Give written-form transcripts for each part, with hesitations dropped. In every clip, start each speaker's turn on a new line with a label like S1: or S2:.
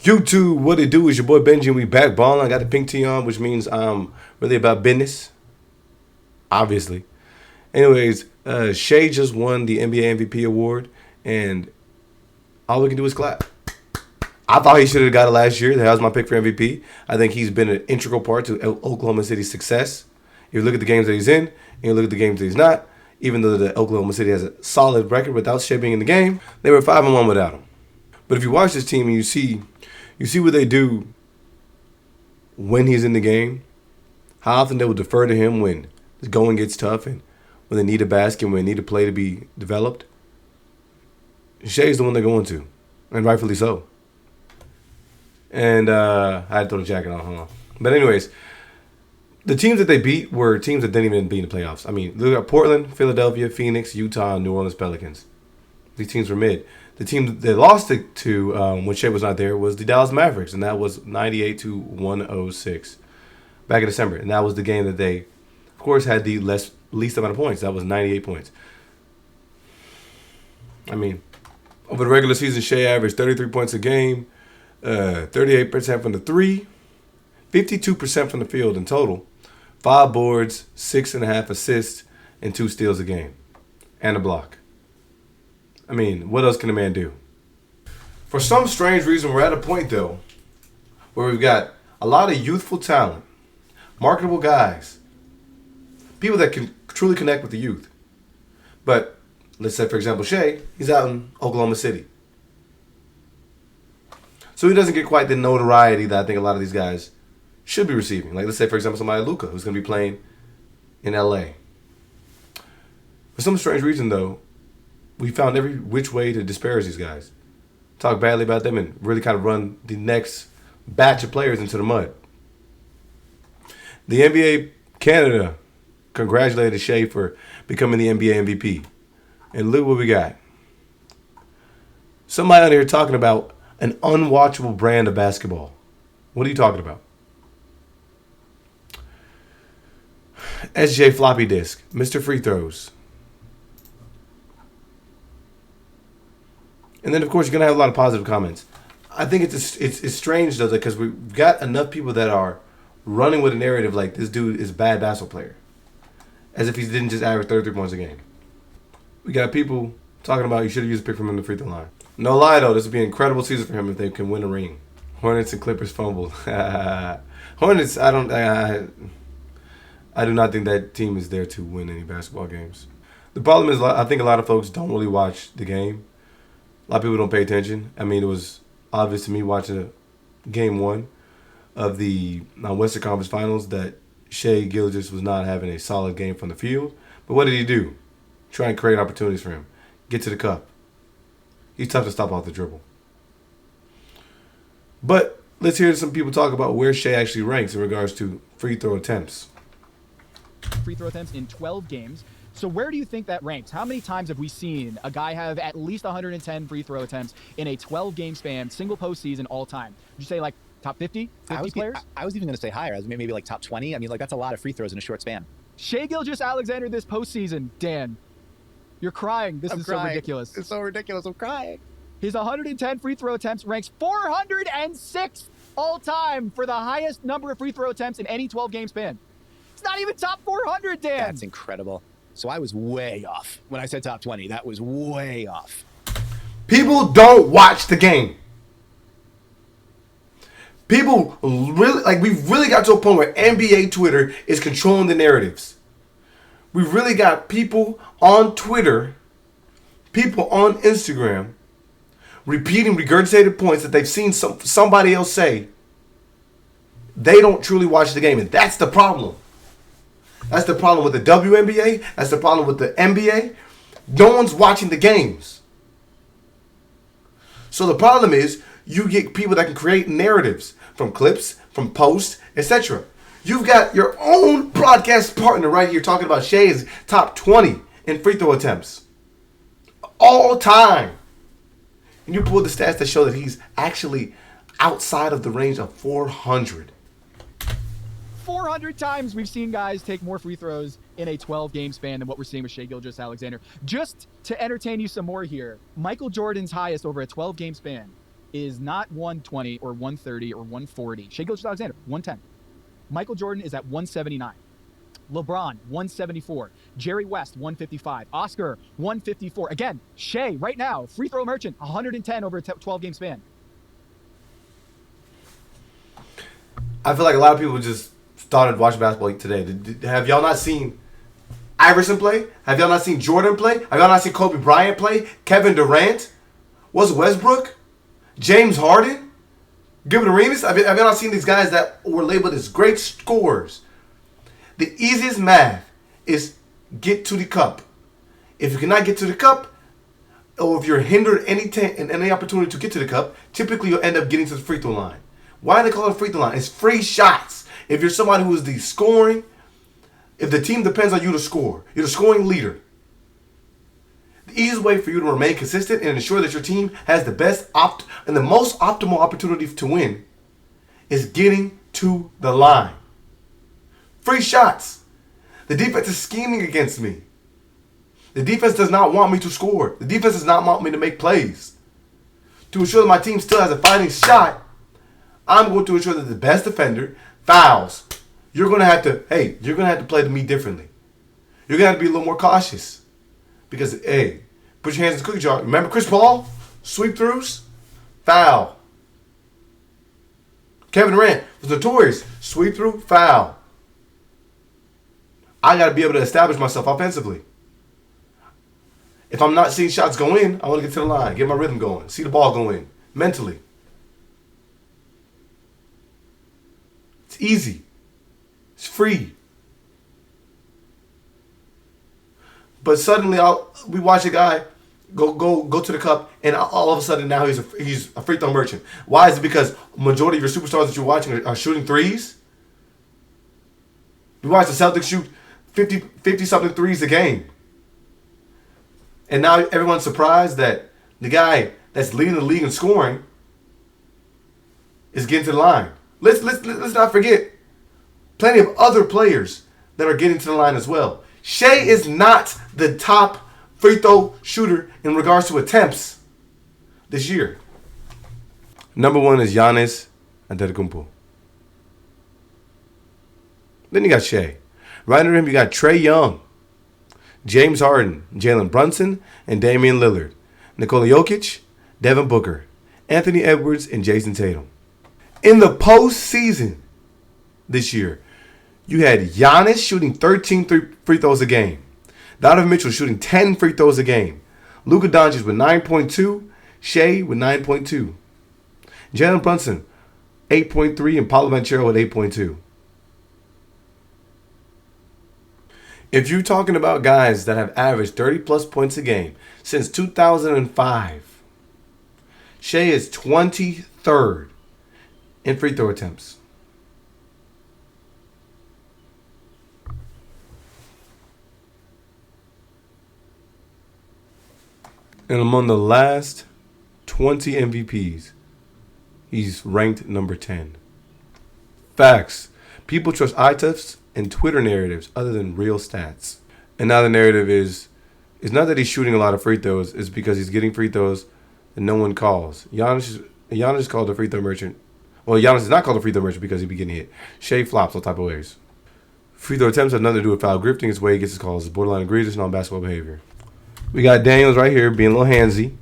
S1: YouTube, what it do is your boy Benji, and we back balling. I got the pink tee on, which means I'm really about business, obviously. Anyways, Shai just won the NBA MVP award, and all we can do is clap. I thought he should have got it last year. That was my pick for MVP. I think he's been an integral part to Oklahoma City's success. If you look at the games that he's in, and you look at the games that he's not, even though the Oklahoma City has a solid record without Shai being in the game, they were 5-1 without him. But if you watch this team and you see what they do when he's in the game, how often they will defer to him when the going gets tough and when they need a basket, when they need a play to be developed. Shai's the one they're going to, and rightfully so. And I had to throw the jacket on, hold on. But anyways, the teams that they beat were teams that didn't even be in the playoffs. I mean, look at Portland, Philadelphia, Phoenix, Utah, and New Orleans Pelicans. These teams were mid. The team they lost to when Shai was not there was the Dallas Mavericks, and that was 98-106 back in December. And that was the game that they, of course, had the least amount of points. That was 98 points. I mean, over the regular season, Shai averaged 33 points a game, 38% from the three, 52% from the field in total, 5 boards, 6.5 assists, and 2 steals a game, and a block. I mean, what else can a man do? For some strange reason, we're at a point, though, where we've got a lot of youthful talent, marketable guys, people that can truly connect with the youth. But let's say, for example, Shai, he's out in Oklahoma City. So he doesn't get quite the notoriety that I think a lot of these guys should be receiving. Like, let's say, for example, somebody like Luka, who's going to be playing in L.A. For some strange reason, though, we found every which way to disparage these guys, talk badly about them, and really kind of run the next batch of players into the mud. The NBA Canada congratulated Shai for becoming the NBA MVP. And look what we got. Somebody on here talking about an unwatchable brand of basketball. What are you talking about? SGA floppy disk, Mr. Free Throws. And then, of course, you're going to have a lot of positive comments. I think it's strange, though, because we've got enough people that are running with a narrative like this dude is a bad basketball player, as if he didn't just average 33 points a game. We got people talking about you should have used a pick from him in the free throw line. No lie, though, this would be an incredible season for him if they can win a ring. Hornets and Clippers fumbled. Hornets, I do not think that team is there to win any basketball games. The problem is, I think a lot of folks don't really watch the game. A lot of people don't pay attention. I mean, it was obvious to me watching game 1 of the Western Conference Finals that Shai Gilgeous was not having a solid game from the field. But what did he do? Try and create opportunities for him. Get to the cup. He's tough to stop off the dribble. But let's hear some people talk about where Shai actually ranks in regards to free throw attempts.
S2: Free throw attempts in 12 games. So where do you think that ranks? How many times have we seen a guy have at least 110 free throw attempts in a 12-game span, single postseason, all time? Would you say like top 50 players?
S3: I was even going to say higher. I was maybe like top 20. I mean, like that's a lot of free throws in a short span.
S2: Shai Gilgeous-Alexander this postseason, Dan. You're crying. This is so ridiculous.
S3: It's so ridiculous. I'm crying.
S2: His 110 free throw attempts ranks 406th all time for the highest number of free throw attempts in any 12-game span. It's not even top 400, Dan.
S3: That's incredible. So I was way off when I said top 20. That was way off.
S1: People don't watch the game. People really, we've really got to a point where NBA Twitter is controlling the narratives. We've really got people on Twitter, people on Instagram, repeating regurgitated points that they've seen somebody else say. They don't truly watch the game, and that's the problem. That's the problem with the WNBA. That's the problem with the NBA. No one's watching the games. So the problem is you get people that can create narratives from clips, from posts, etc. You've got your own broadcast partner right here talking about Shai's top 20 in free throw attempts. All time. And you pull the stats that show that he's actually outside of the range of 400.
S2: 400 times we've seen guys take more free throws in a 12-game span than what we're seeing with Shai Gilgeous-Alexander. Just to entertain you some more here, Michael Jordan's highest over a 12-game span is not 120 or 130 or 140. Shai Gilgeous-Alexander, 110. Michael Jordan is at 179. LeBron, 174. Jerry West, 155. Oscar, 154. Again, Shai, right now, free throw merchant, 110 over a 12-game span.
S1: I feel like a lot of people just started watching basketball today. Have y'all not seen Iverson play? Have y'all not seen Jordan play? Have y'all not seen Kobe Bryant play? Kevin Durant? Was Westbrook? James Harden? Gilbert Arenas? Have y'all not seen these guys that were labeled as great scorers? The easiest math is get to the cup. If you cannot get to the cup, or if you're hindered in any opportunity to get to the cup, typically you'll end up getting to the free throw line. Why do they call it free throw line? It's free shots. If you're somebody who is the scoring, if the team depends on you to score, you're the scoring leader. The easiest way for you to remain consistent and ensure that your team has the best and the most optimal opportunity to win is getting to the line. Free shots. The defense is scheming against me. The defense does not want me to score. The defense does not want me to make plays. To ensure that my team still has a fighting shot, I'm going to ensure that the best defender fouls. You're going to have to play to me differently. You're going to have to be a little more cautious. Because, hey, put your hands in the cookie jar. Remember Chris Paul? Sweep throughs? Foul. Kevin Durant was notorious. Sweep through? Foul. I got to be able to establish myself offensively. If I'm not seeing shots go in, I want to get to the line, get my rhythm going, see the ball go in, mentally. It's easy. It's free. But suddenly we watch a guy go to the cup, and all of a sudden now he's a free throw merchant. Why is it? Because majority of your superstars that you're watching are shooting threes? You watch the Celtics shoot 50-something threes a game. And now everyone's surprised that the guy that's leading the league in scoring is getting to the line. Let's not forget plenty of other players that are getting to the line as well. Shai is not the top free throw shooter in regards to attempts this year. Number one is Giannis Antetokounmpo. Then you got Shai. Right under him, you got Trae Young, James Harden, Jalen Brunson, and Damian Lillard, Nikola Jokic, Devin Booker, Anthony Edwards, and Jason Tatum. In the postseason this year, you had Giannis shooting 13 free throws a game, Donovan Mitchell shooting 10 free throws a game, Luka Doncic with 9.2, Shai with 9.2, Jalen Brunson 8.3, and Paolo Banchero with 8.2. If you're talking about guys that have averaged 30-plus points a game since 2005, Shai is 23rd in free throw attempts. And among the last 20 MVPs, he's ranked number 10. Facts. People trust eye tests and Twitter narratives other than real stats. And now the narrative is not that he's shooting a lot of free throws, it's because he's getting free throws that no one calls. Giannis is called a free throw merchant. Well, Giannis is not called a free throw merchant because he be getting hit. Shai flops all type of ways. Free throw attempts have nothing to do with foul grifting. It's the way he gets his calls. It's borderline egregious and non-basketball behavior. We got Daniels right here being a little handsy.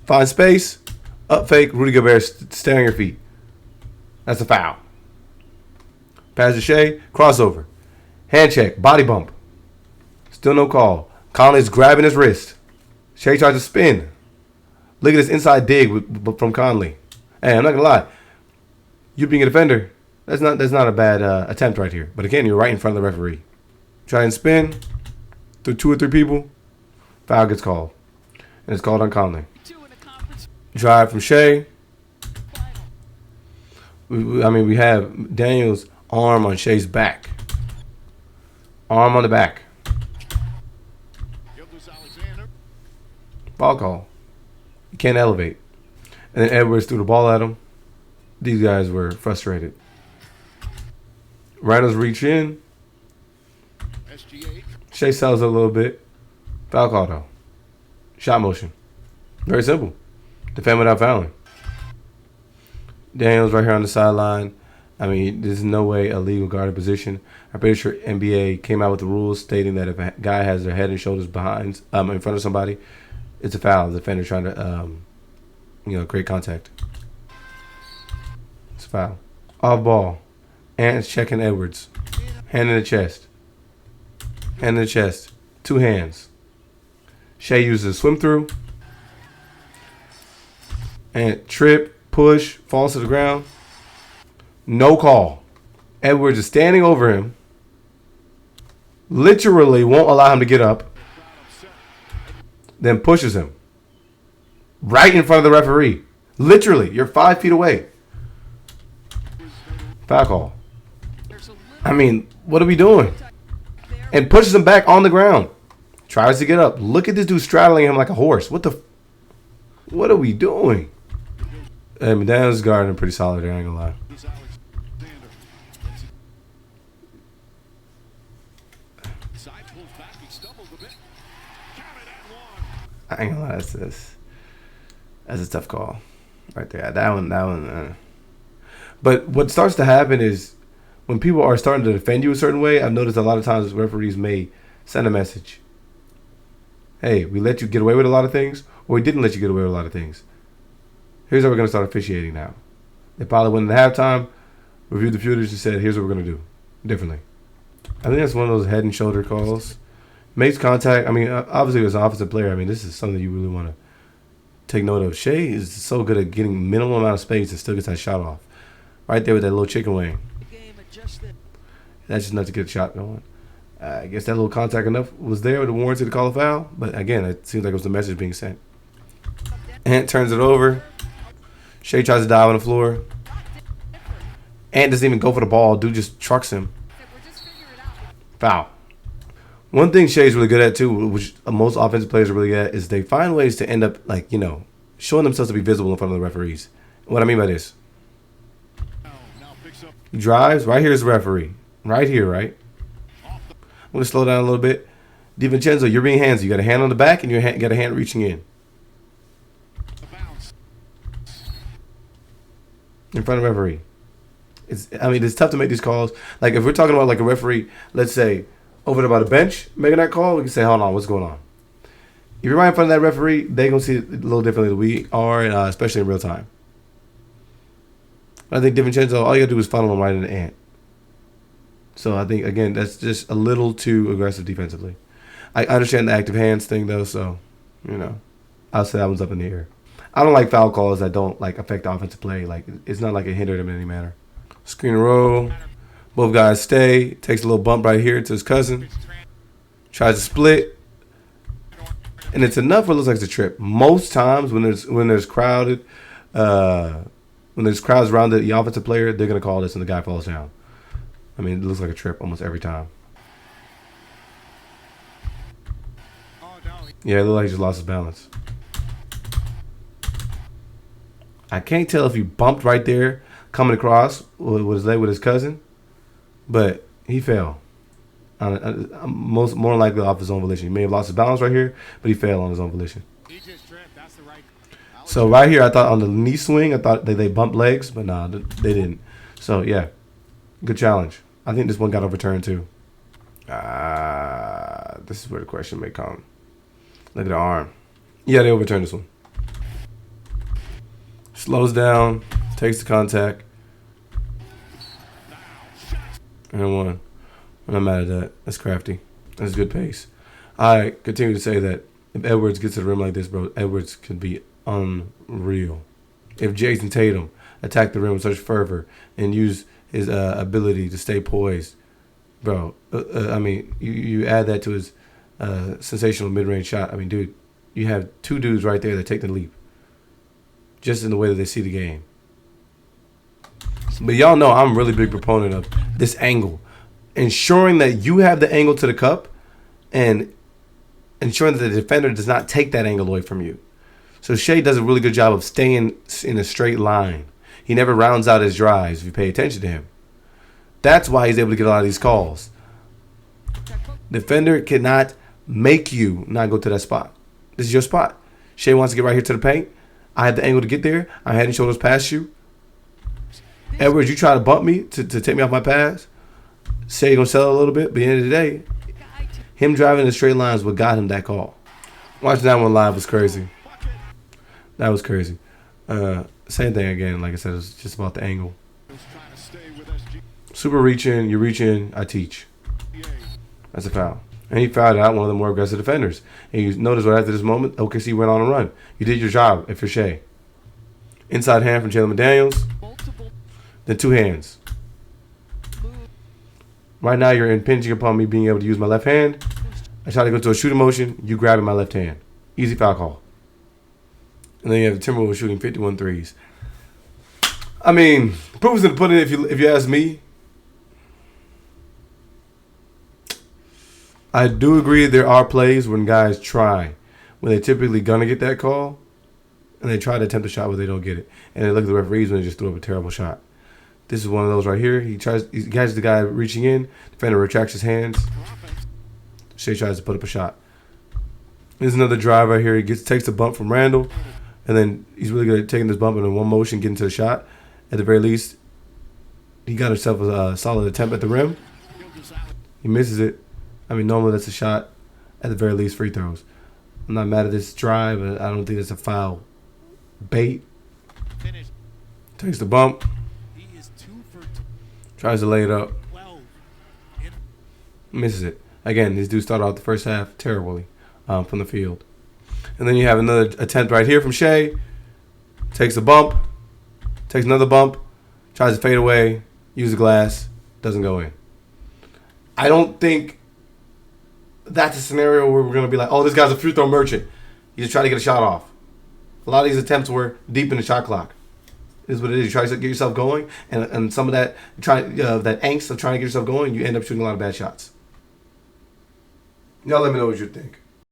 S1: Find space. Up fake. Rudy Gobert, stay on your feet. That's a foul. Pass to Shai. Crossover. Hand check. Body bump. Still no call. Conley's grabbing his wrist. Shai tries to spin. Look at this inside dig from Conley. Hey, I'm not going to lie. You being a defender, that's not a bad attempt right here. But again, you're right in front of the referee. Try and spin through 2 or 3 people. Foul gets called. And it's called on Conley. Drive from Shai. We have Daniels' arm on Shai's back. Arm on the back. Ball call. You can't elevate. And then Edwards threw the ball at him. These guys were frustrated. Reynolds reach in.
S4: SGA.
S1: Shai sells it a little bit. Foul call though. Shot motion. Very simple. Defend without fouling. Daniels right here on the sideline. I mean, there's no way a legal guarded position. I'm pretty sure NBA came out with the rules stating that if a guy has their head and shoulders behind, in front of somebody, it's a foul. The defender trying to, create contact. It's a foul. Off ball. Ants checking Edwards. Hand in the chest. Hand in the chest. 2 hands. Shai uses a swim through. And trip, push, falls to the ground. No call. Edwards is standing over him. Literally won't allow him to get up. Then pushes him. Right in front of the referee. Literally, you're 5 feet away. Foul call. I mean, what are we doing? And pushes him back on the ground. Tries to get up. Look at this dude straddling him like a horse. What are we doing? I mean, Daniels guarding pretty solid there, I ain't gonna lie. I ain't gonna lie, that's a tough call right there. That one. But what starts to happen is when people are starting to defend you a certain way, I've noticed a lot of times referees may send a message. Hey, we let you get away with a lot of things, or we didn't let you get away with a lot of things. Here's how we're going to start officiating now. They probably went at halftime, reviewed the footage, and said, here's what we're going to do differently. I think that's one of those head and shoulder calls. Makes contact. I mean, obviously, as an offensive player, I mean, this is something you really want to take note of. Shai is so good at getting minimal amount of space and still gets that shot off. Right there with that little chicken wing. That's just enough to get a shot going. I guess that little contact enough was there to warrant to call a foul. But again, it seems like it was the message being sent. Ant turns it over. Shai tries to dive on the floor. Ant doesn't even go for the ball. Dude just trucks him. Foul. One thing Shai's really good at too, which most offensive players are really good at, is they find ways to end up showing themselves to be visible in front of the referees. What I mean by this. He drives. Right here is the referee. Right here, right? I'm going to slow down a little bit. DiVincenzo, you're being handsy. You got a hand on the back and you got a hand reaching in. In front of the referee. It's tough to make these calls. Like, if we're talking about like a referee, let's say, over there by the bench making that call, we can say, hold on, what's going on? If you're right in front of that referee, they're going to see it a little differently than we are, and, especially in real time. I think DiVincenzo, all you got to do is funnel him right in the ant. So I think, again, that's just a little too aggressive defensively. I understand the active hands thing, though, so, I'll say that one's up in the air. I don't like foul calls that don't, affect the offensive play. Like, it's not like it hindered him in any manner. Screen and roll. Both guys stay. Takes a little bump right here to his cousin. Tries to split. And it's enough where it looks like it's a trip. Most times when there's crowded, when there's crowds around the offensive player, they're going to call this and the guy falls down. I mean, it looks like a trip almost every time. Yeah, it looks like he just lost his balance. I can't tell if he bumped right there, coming across with his leg with his cousin, but he fell. More likely off his own volition. He may have lost his balance right here, but he fell on his own volition. So right here, I thought on the knee swing, I thought they bumped legs, but nah, they didn't. So yeah, good challenge. I think this one got overturned too. This is where the question may come. Look at the arm. Yeah, they overturned this one. Slows down, takes the contact, and one. I'm not mad at that. That's crafty. That's good pace. I continue to say that if Edwards gets to the rim like this, bro, Edwards could be unreal. If Jason Tatum attacked the rim with such fervor and used his ability to stay poised, bro, you add that to his sensational mid-range shot. I mean, dude, you have two dudes right there that take the leap just in the way that they see the game. But y'all know I'm a really big proponent of this angle. Ensuring that you have the angle to the cup and ensuring that the defender does not take that angle away from you. So Shai does a really good job of staying in a straight line. He never rounds out his drives if you pay attention to him. That's why he's able to get a lot of these calls. Defender cannot make you not go to that spot. This is your spot. Shai wants to get right here to the paint. I had the angle to get there. I had and shoulders past you. Edwards, you try to bump me to take me off my pass. Say you're going to sell it a little bit, but at the end of the day, him driving in straight lines what got him that call. Watching that one live was crazy. That was crazy. Same thing again. Like I said, it's just about the angle. Super reaching, you reach in, I teach. That's a foul. And he fouled out one of the more aggressive defenders. And you notice right after this moment, OKC went on a run. You did your job if you're Shai. Inside hand from Jalen McDaniels. Then two hands. Right now you're impinging upon me being able to use my left hand. I try to go to a shooting motion. You grabbing my left hand. Easy foul call. And then you have the Timberwolves shooting 51 threes. I mean, proof is in the pudding if you ask me. I do agree there are plays when guys try, when they're typically going to get that call, and they try to attempt a shot where they don't get it. And they look at the referees when they just threw up a terrible shot. This is one of those right here. He catches the guy reaching in. Defender retracts his hands. Shai tries to put up a shot. There's another drive right here. He takes the bump from Randall, and then he's really good at taking this bump and in one motion getting to the shot. At the very least, he got himself a solid attempt at the rim. He misses it. I mean, normally that's a shot. At the very least, free throws. I'm not mad at this drive, but I don't think it's a foul. Bait. Takes the bump. Tries to lay it up. Misses it. Again, these dudes started out the first half terribly from the field. And then you have another attempt right here from Shai. Takes a bump. Takes another bump. Tries to fade away. Use the glass. Doesn't go in. I don't think that's a scenario where we're going to be like, oh, this guy's a free throw merchant. He's just trying to get a shot off. A lot of these attempts were deep in the shot clock. Is what it is. You try to get yourself going, and some of that that angst of trying to get yourself going, you end up shooting a lot of bad shots. Y'all let me know what you think.